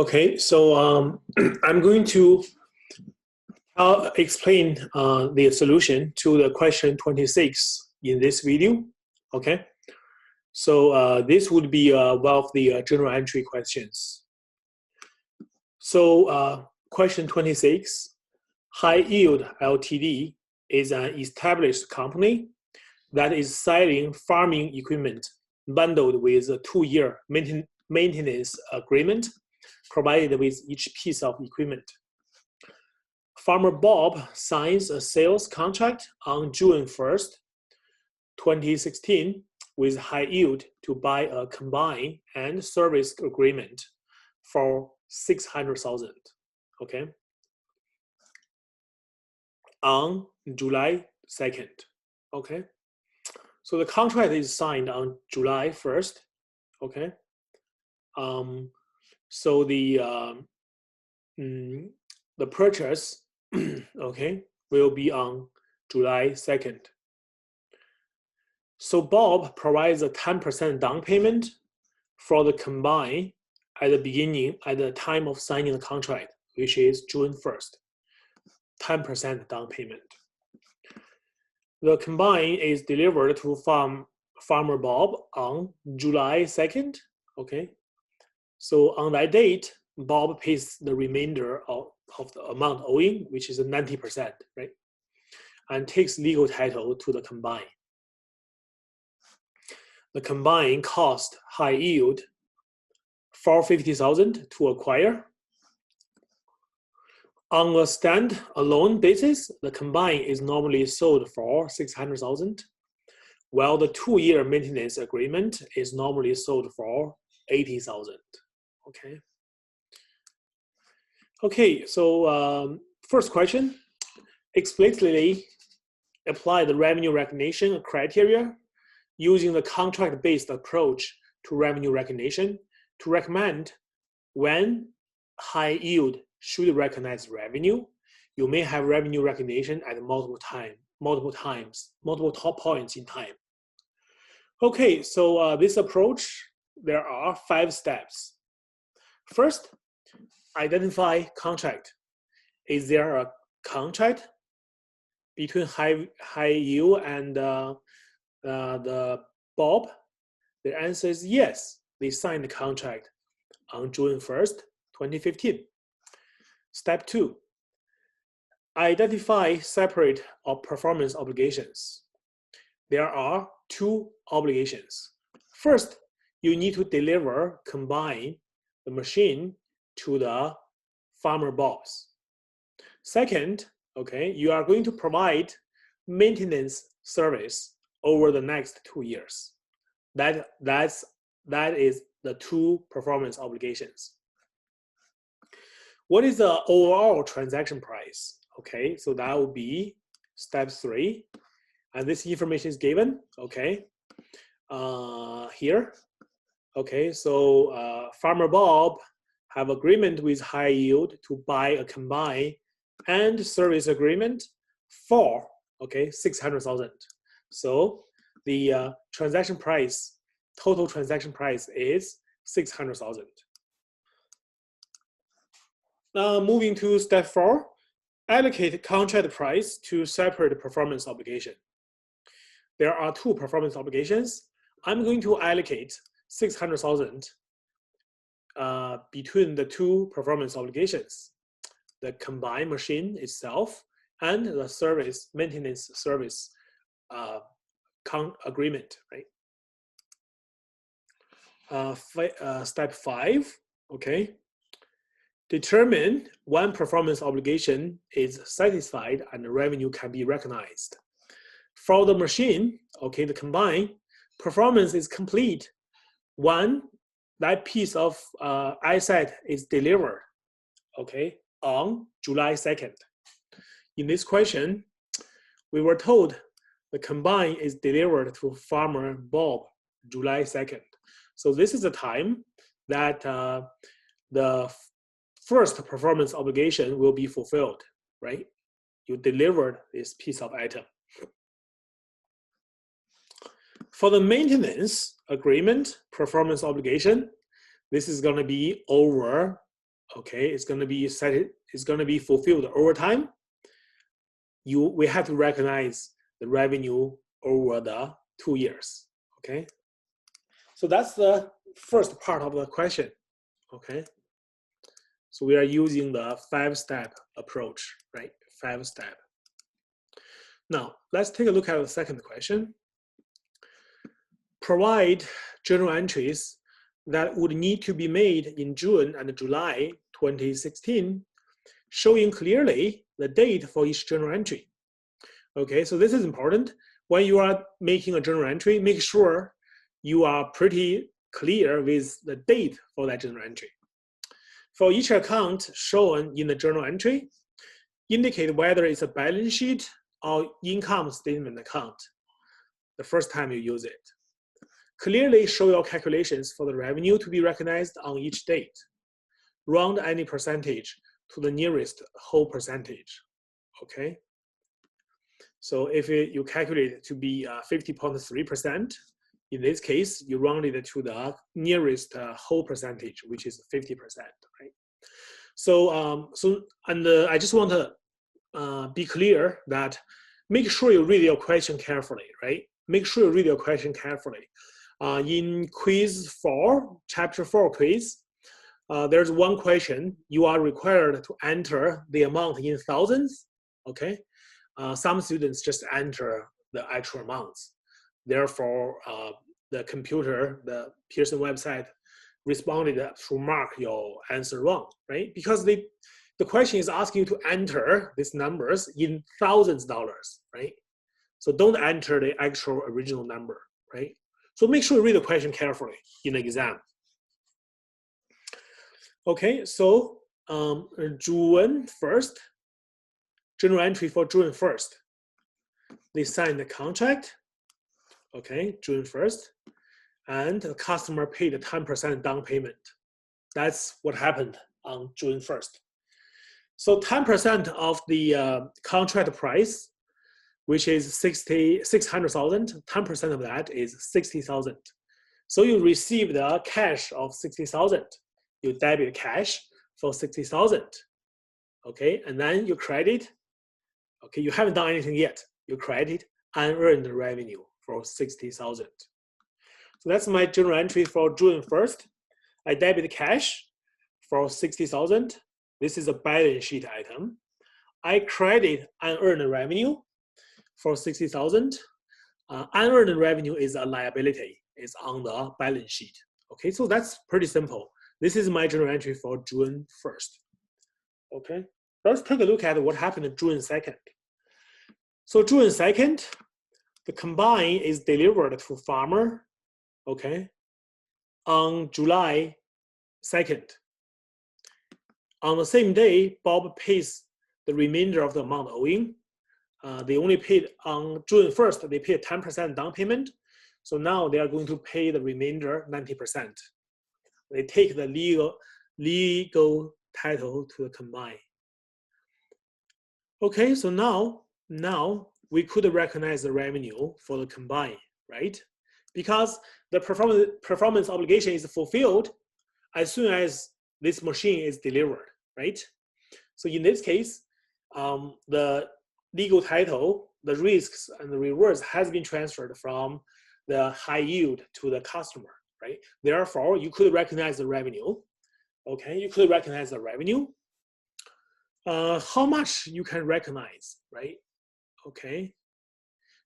Okay, so I'm going to explain the solution to the question 26 in this video. Okay, so this would be one of the journal entry questions. So question 26, High Yield Ltd is an established company that is selling farming equipment bundled with a 2-year maintenance agreement provided with each piece of equipment. Farmer Bob signs a sales contract on June 1st, 2016 with High Yield to buy a combine and service agreement for $600,000, okay, on July 2nd, okay. So the contract is signed on July 1st, okay. So the purchase, okay, will be on July 2nd. So Bob provides a 10% down payment for the combine at the time of signing the contract, which is June 1st, 10% down payment. The combine is delivered to Farmer Bob on July 2nd, okay. So on that date, Bob pays the remainder of the amount owing, which is 90%, right? And takes legal title to the combine. The combine cost High Yield $450,000 to acquire. On a standalone basis, the combine is normally sold for $600,000, while the 2-year maintenance agreement is normally sold for $80,000. Okay. Okay, so first question, explicitly apply the revenue recognition criteria using the contract-based approach to revenue recognition to recommend when High Yield should recognize revenue. You may have revenue recognition at multiple top points in time. Okay, so this approach, there are 5 steps. First, identify contract. Is there a contract between High Yield and the Bob? The answer is yes. They signed the contract on June 1st, 2015. Step 2, identify separate performance obligations. There are 2 obligations. First, you need to combine the machine to the Farmer Bob's. Second, okay, you are going to provide maintenance service over the next 2 years. That is the 2 performance obligations. What is the overall transaction price? Okay, so that will be step 3, and this information is given. Okay, here. Okay, so Farmer Bob have agreement with High Yield to buy a combine and service agreement for, okay, $600,000. So the transaction price, total transaction price is $600,000. Now moving to step 4, allocate contract price to separate performance obligation. There are 2 performance obligations. I'm going to allocate $600,000 between the 2 performance obligations, the combined machine itself and the maintenance service agreement, right? Step 5, okay. Determine when performance obligation is satisfied and the revenue can be recognized. For the machine, okay, the combine, performance is complete when that piece of asset is delivered, okay, on July 2nd. In this question, we were told the combine is delivered to Farmer Bob July 2nd. So this is the time that the first performance obligation will be fulfilled, right? You delivered this piece of item. For the maintenance agreement performance obligation, this is going to be over okay, it's going to be fulfilled over time. We have to recognize the revenue over the 2 years. Okay, so that's the first part of the question. Okay, so we are using the 5-step approach, right? 5-step. Now let's take a look at the second question. Provide journal entries that would need to be made in June and July 2016, showing clearly the date for each journal entry. Okay, so this is important. When you are making a journal entry, make sure you are pretty clear with the date for that journal entry. For each account shown in the journal entry, indicate whether it's a balance sheet or income statement account the first time you use it. Clearly show your calculations for the revenue to be recognized on each date. Round any percentage to the nearest whole percentage. Okay. So if you calculate it to be 50.3%, in this case, you round it to the nearest whole percentage, which is 50%, right? So, I just want to be clear that make sure you read your question carefully, right? Make sure you read your question carefully. In quiz 4, chapter 4 quiz, there's one question. You are required to enter the amount in thousands, okay? Some students just enter the actual amounts. Therefore, the computer, the Pearson website, responded to mark your answer wrong, right? Because the question is asking you to enter these numbers in thousands of dollars, right? So don't enter the actual original number, right? So make sure you read the question carefully in the exam. Okay, so June 1st, journal entry for June 1st. They signed the contract, okay, June 1st, and the customer paid a 10% down payment. That's what happened on June 1st. So 10% of the contract price, which is 600,000, 10% of that is 60,000. So you receive the cash of 60,000. You debit cash for 60,000. Okay, and then you credit. Okay, you haven't done anything yet. You credit unearned revenue for 60,000. So that's my journal entry for June 1st. I debit cash for 60,000. This is a balance sheet item. I credit unearned revenue for 60,000. Unearned revenue is a liability. It's on the balance sheet. Okay, so that's pretty simple. This is my journal entry for June 1st. Okay, let's take a look at what happened on June 2nd. So June 2nd, the combine is delivered to farmer, okay, on July 2nd. On the same day, Bob pays the remainder of the amount owing. They only paid on June 1st, they paid 10% down payment. So now they are going to pay the remainder 90%. They take the legal title to the combine. Okay, so now we could recognize the revenue for the combine, right? Because the performance obligation is fulfilled as soon as this machine is delivered, right? So in this case, the legal title, the risks and the rewards has been transferred from the high yield to the customer, right? Therefore, you could recognize the revenue. Okay, you could recognize the revenue. How much you can recognize, right? Okay,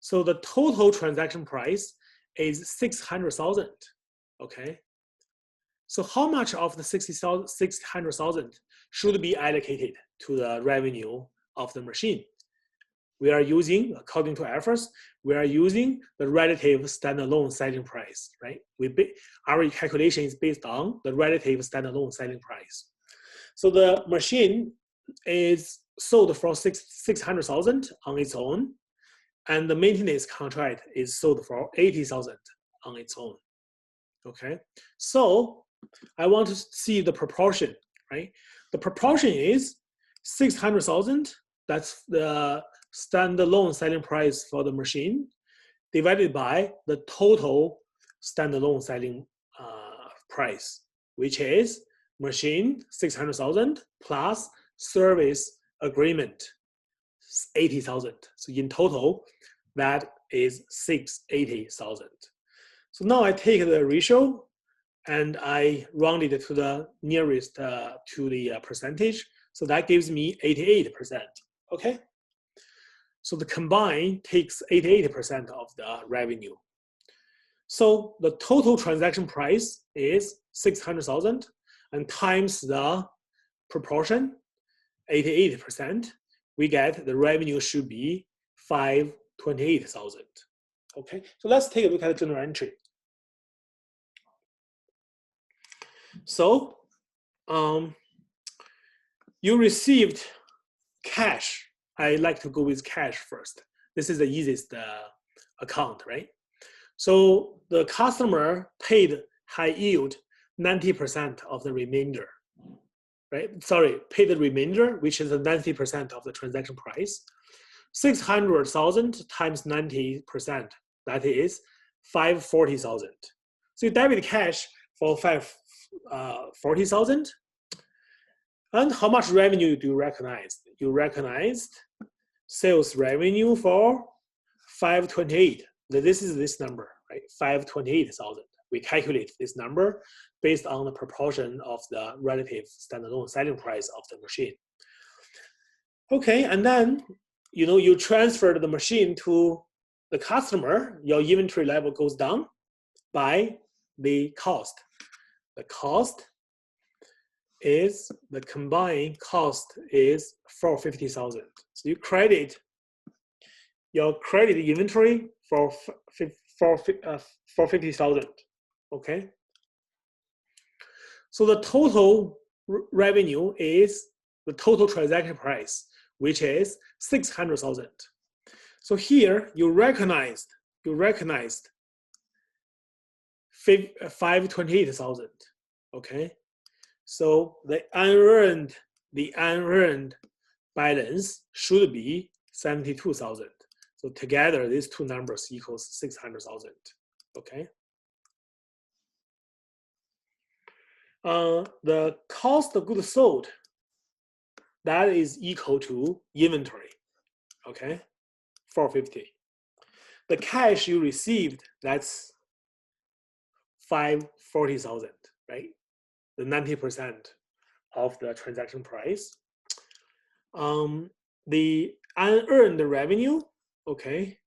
so the total transaction price is 600,000. Okay, so how much of the 600,000 should be allocated to the revenue of the machine? We are using, according to efforts, we are using the relative standalone selling price, right? Our calculation is based on the relative standalone selling price. So the machine is sold for 600,000 on its own, and the maintenance contract is sold for 80,000 on its own. Okay, so I want to see the proportion, right? The proportion is 600,000. That's the standalone selling price for the machine divided by the total standalone selling price, which is machine 600,000 plus service agreement 80,000. So in total, that is 680,000. So now I take the ratio and I round it to the nearest to the percentage. So that gives me 88%. Okay. So the combine takes 88% of the revenue. So the total transaction price is 600,000 and times the proportion, 88%, we get the revenue should be 528,000. Okay, so let's take a look at the journal entry. So you received cash. I like to go with cash first. This is the easiest account, right? So the customer paid high yield 90% of the remainder, right? Sorry, paid the remainder, which is the 90% of the transaction price. 600,000 times 90%, that is 540,000. So you debit cash for 540,000. And how much revenue do you recognize? You recognized sales revenue for 528. This is this number, right? 528,000. We calculate this number based on the proportion of the relative standalone selling price of the machine. Okay, and then you transfer the machine to the customer. Your inventory level goes down by the cost. The cost is the combined cost is 450,000. So you credit your credit inventory for 450,000. Okay. So the total revenue is the total transaction price, which is 600,000. So here you recognized 528,000. Okay. So the unearned balance should be 72,000. So together, these two numbers equals 600,000. Okay. The cost of goods sold, that is equal to inventory. Okay, 450. The cash you received, that's 540,000, right? The 90% of the transaction price. The unearned revenue, okay.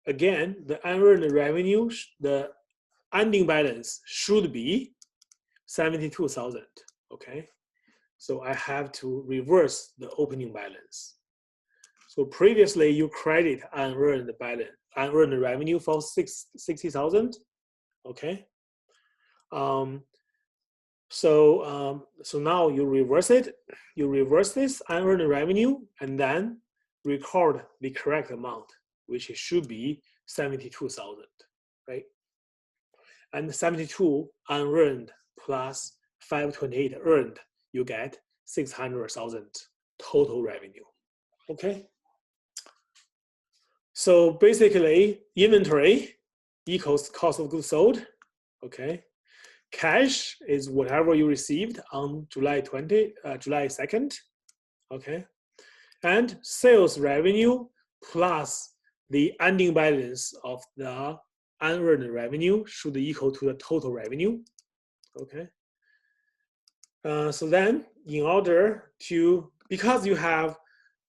Again, the unearned revenue, the ending balance should be 72,000, okay. So I have to reverse the opening balance. So previously you credit unearned revenue for 60,000, okay. So now you reverse it. You reverse this unearned revenue and then record the correct amount, which should be 72,000, right? And 72 unearned plus 528 earned, you get 600,000 total revenue. Okay. So basically, inventory equals cost of goods sold. Okay. Cash is whatever you received on July 2nd. Okay. And sales revenue plus the ending balance of the unearned revenue should equal to the total revenue. Okay. So then, in order to, because you have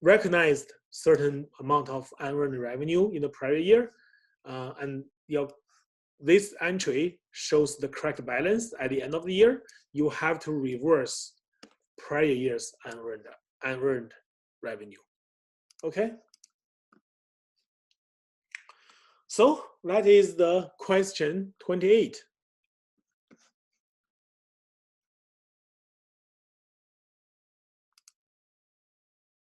recognized certain amount of unearned revenue in the prior year, and this entry shows the correct balance at the end of the year, you have to reverse prior year's unearned revenue. Okay. So that is the question 28.